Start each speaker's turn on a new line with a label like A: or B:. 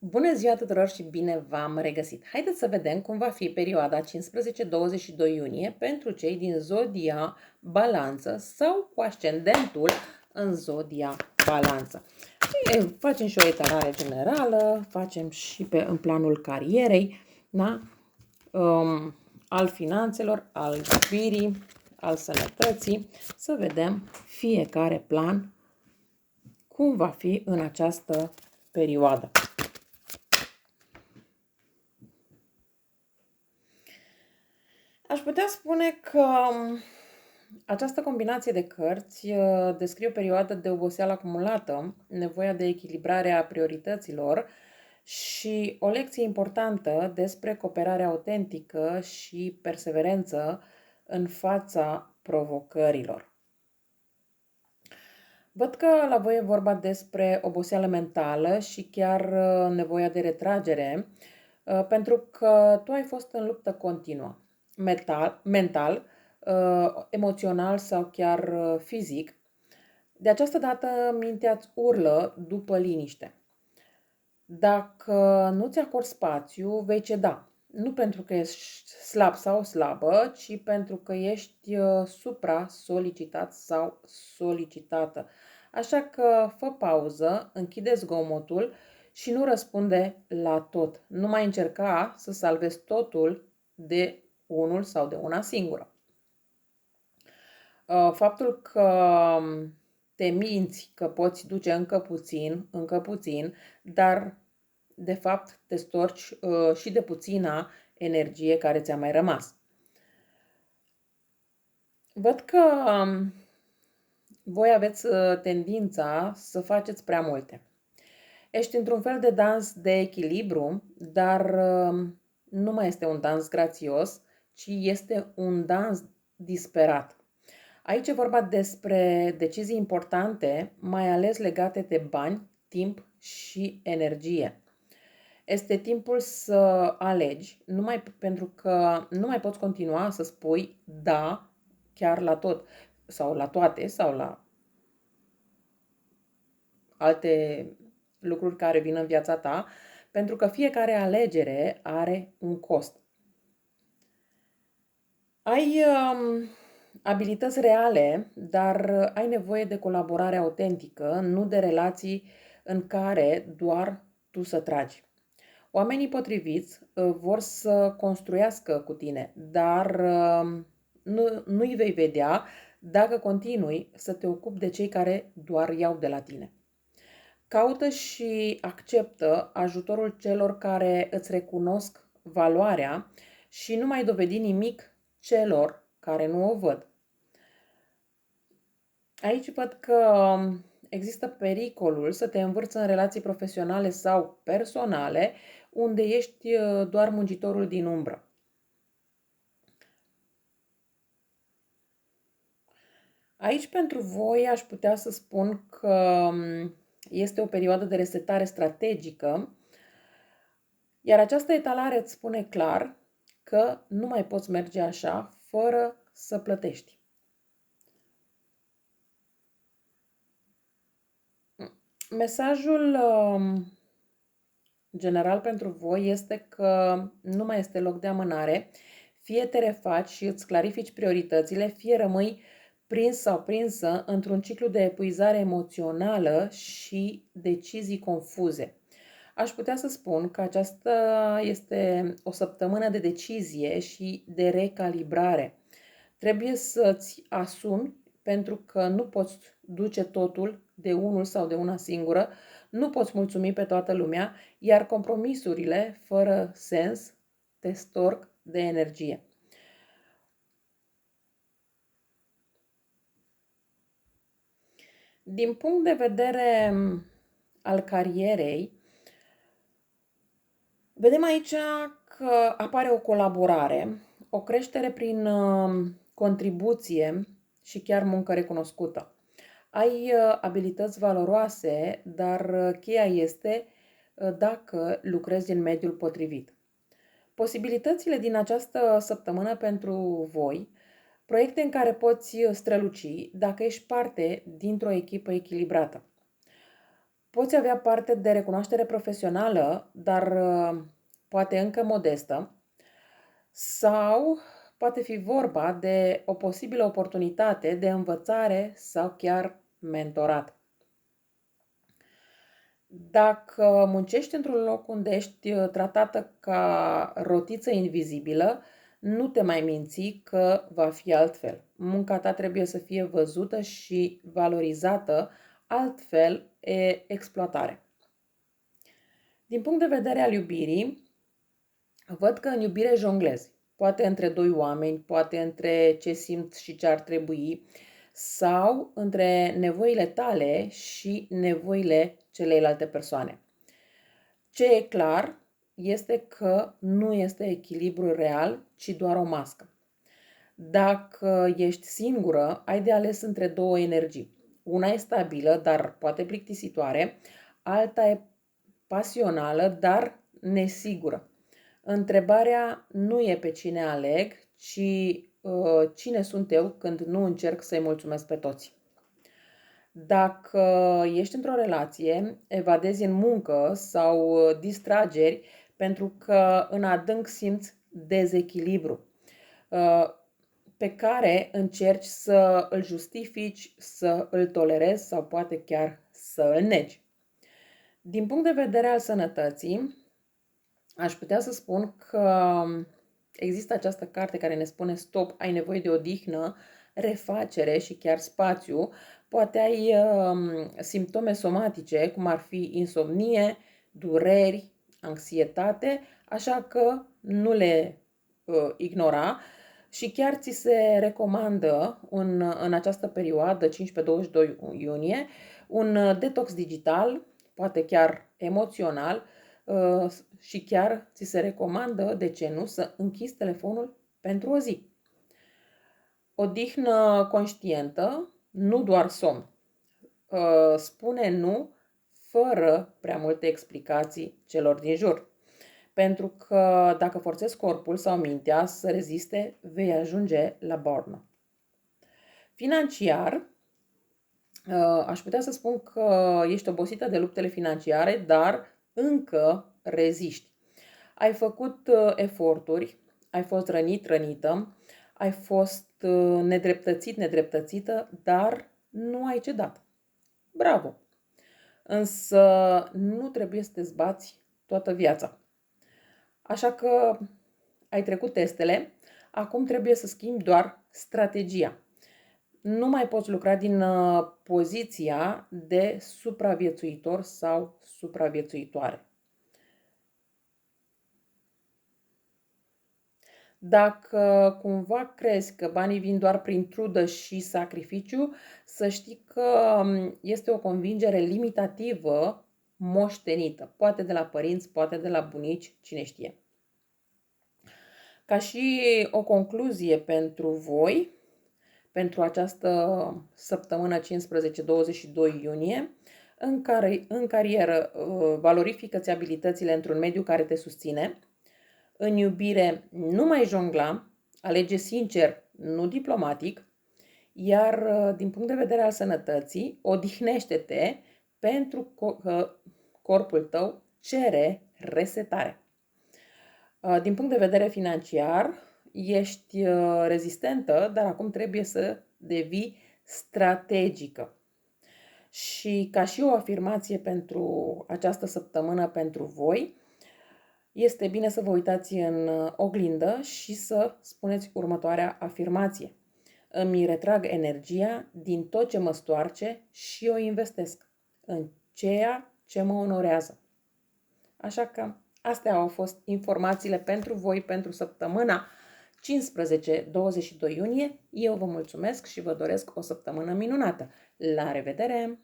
A: Bună ziua tuturor și bine v-am regăsit! Haideți să vedem cum va fi perioada 15-22 iunie pentru cei din zodia Balanță sau cu ascendentul în zodia Balanță. Facem și o etalare generală, facem și în planul carierei, da? Al finanțelor, al iubirii, al sănătății, să vedem fiecare plan cum va fi în această perioadă. Aș putea spune că această combinație de cărți descrie o perioadă de oboseală acumulată, nevoia de echilibrare a priorităților și o lecție importantă despre cooperare autentică și perseverență în fața provocărilor. Văd că la voi e vorba despre oboseală mentală și chiar nevoia de retragere, pentru că tu ai fost în luptă continuă, mental, emoțional sau chiar fizic. De această dată mintea îți urlă după liniște. Dacă nu ți acorzi spațiu, vei ceda. Nu pentru că ești slab sau slabă, ci pentru că ești supra-solicitat sau solicitată. Așa că fă pauză, închide zgomotul și nu răspunde la tot. Nu mai încerca să salvezi totul de unul sau de una singură. Faptul că te minți că poți duce încă puțin, dar de fapt te storci și de puțina energie care ți-a mai rămas. Văd că voi aveți tendința să faceți prea multe. Ești într-un fel de dans de echilibru, dar nu mai este un dans grațios, ci este un dans disperat. Aici e vorba despre decizii importante, mai ales legate de bani, timp și energie. Este timpul să alegi, pentru că nu mai poți continua să spui da chiar la tot, sau la toate, sau la alte lucruri care vin în viața ta, pentru că fiecare alegere are un cost. Ai abilități reale, dar ai nevoie de colaborare autentică, nu de relații în care doar tu să tragi. Oamenii potriviți vor să construiască cu tine, dar nu-i vei vedea dacă continui să te ocupi de cei care doar iau de la tine. Caută și acceptă ajutorul celor care îți recunosc valoarea și nu mai dovedi nimic celor care nu o văd. Aici văd că există pericolul să te învârți în relații profesionale sau personale unde ești doar muncitorul din umbră. Aici pentru voi aș putea să spun că este o perioadă de resetare strategică, iar această etalare îți spune clar că nu mai poți merge așa fără să plătești. Mesajul general pentru voi este că nu mai este loc de amânare, fie te refaci și îți clarifici prioritățile, fie rămâi prins sau prinsă într-un ciclu de epuizare emoțională și decizii confuze. Aș putea să spun că aceasta este o săptămână de decizie și de recalibrare. Trebuie să-ți asumi pentru că nu poți duce totul de unul sau de una singură, nu poți mulțumi pe toată lumea, iar compromisurile fără sens te storc de energie. Din punct de vedere al carierei, vedem aici că apare o colaborare, o creștere prin contribuție și chiar muncă recunoscută. Ai abilități valoroase, dar cheia este dacă lucrezi în mediul potrivit. Posibilitățile din această săptămână pentru voi, proiecte în care poți străluci dacă ești parte dintr-o echipă echilibrată. Poți avea parte de recunoaștere profesională, dar poate încă modestă, sau poate fi vorba de o posibilă oportunitate de învățare sau chiar mentorat. Dacă muncești într-un loc unde ești tratată ca rotiță invizibilă, nu te mai minți că va fi altfel. Munca ta trebuie să fie văzută și valorizată, altfel e exploatare. Din punct de vedere al iubirii, văd că în iubire jonglezi. Poate între doi oameni, poate între ce simt și ce ar trebui, sau între nevoile tale și nevoile celeilalte persoane. Ce e clar este că nu este echilibru real, ci doar o mască. Dacă ești singură, ai de ales între două energii. Una e stabilă, dar poate plictisitoare, alta e pasională, dar nesigură. Întrebarea nu e pe cine aleg, ci cine sunt eu când nu încerc să-i mulțumesc pe toți. Dacă ești într-o relație, evadezi în muncă sau distrageri pentru că în adânc simți dezechilibru pe care încerci să îl justifici, să îl tolerezi sau poate chiar să îl negi. Din punct de vedere al sănătății, aș putea să spun că există această carte care ne spune stop, ai nevoie de odihnă, refacere și chiar spațiu. Poate ai simptome somatice, cum ar fi insomnie, dureri, anxietate, așa că nu le ignora și chiar ți se recomandă în această perioadă, 15-22 iunie, un detox digital, poate chiar emoțional, și chiar ți se recomandă, de ce nu, să închizi telefonul pentru o zi. Odihnă conștientă, nu doar somn. Spune nu fără prea multe explicații celor din jur. Pentru că dacă forțezi corpul sau mintea să reziste, vei ajunge la bornă. Financiar, aș putea să spun că ești obosită de luptele financiare, dar încă reziști. Ai făcut eforturi, ai fost rănit, rănită, ai fost nedreptățit, nedreptățită, dar nu ai cedat. Bravo! Însă nu trebuie să te zbați toată viața. Așa că ai trecut testele, acum trebuie să schimbi doar strategia. Nu mai poți lucra din poziția de supraviețuitor sau supraviețuitoare. Dacă cumva crezi că banii vin doar prin trudă și sacrificiu, să știi că este o convingere limitativă moștenită. Poate de la părinți, poate de la bunici, cine știe. Ca și o concluzie pentru voi, pentru această săptămână 15-22 iunie, în carieră valorifică-ți abilitățile într-un mediu care te susține. În iubire nu mai jongla, alege sincer, nu diplomatic, iar din punct de vedere al sănătății, odihnește-te pentru că corpul tău cere resetare. Din punct de vedere financiar, ești rezistentă, dar acum trebuie să devii strategică. Și ca și o afirmație pentru această săptămână pentru voi, este bine să vă uitați în oglindă și să spuneți următoarea afirmație. Îmi retrag energia din tot ce mă stoarce și o investesc în ceea ce mă onorează. Așa că astea au fost informațiile pentru voi pentru săptămâna 15-22 iunie. Eu vă mulțumesc și vă doresc o săptămână minunată. La revedere!